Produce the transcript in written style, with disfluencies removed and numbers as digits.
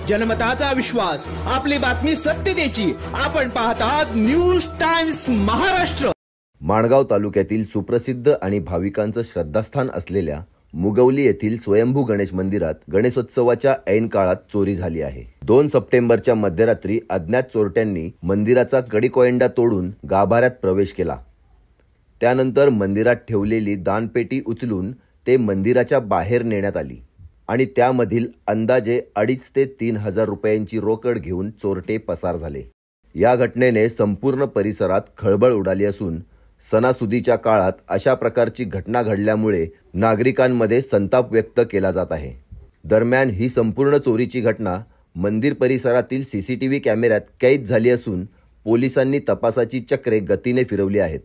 जनमताचा विश्वास, आपली बातमी सत्यतेची. आपण पाहतात न्यूज टाइम्स महाराष्ट्र. माणगाव तालुक्यातील सुप्रसिद्ध आणि भाविकांचं श्रद्धास्थान असलेल्या मुगवली येथील स्वयंभू गणेश मंदिरात गणेशोत्सवाच्या ऐन काळात चोरी झाली आहे. 2 सप्टेंबरच्या मध्यरात्री अज्ञात चोरट्यांनी मंदिराचा कडेकोयंडा तोडून गाभाऱ्यात प्रवेश केला. त्यानंतर मंदिरात ठेवलेली दानपेटी उचलून ते मंदिराच्या बाहेर नेण्यात आली आणि त्यामधील अंदाजे 2.5 ते 3 हजार रुपयांची रोकड घेऊन चोरटे पसार झाले. या घटनेने संपूर्ण परिसरात खळबळ उडाली असून सणासुदीच्या काळात अशा प्रकारची घटना घडल्यामुळे नागरिकांमध्ये संताप व्यक्त केला जात आहे. दरम्यान ही संपूर्ण चोरीची घटना मंदिर परिसरातील CCTV कॅमेऱ्यात कैद झाली असून पोलिसांनी तपासाची चक्रे गतीने फिरवली आहेत.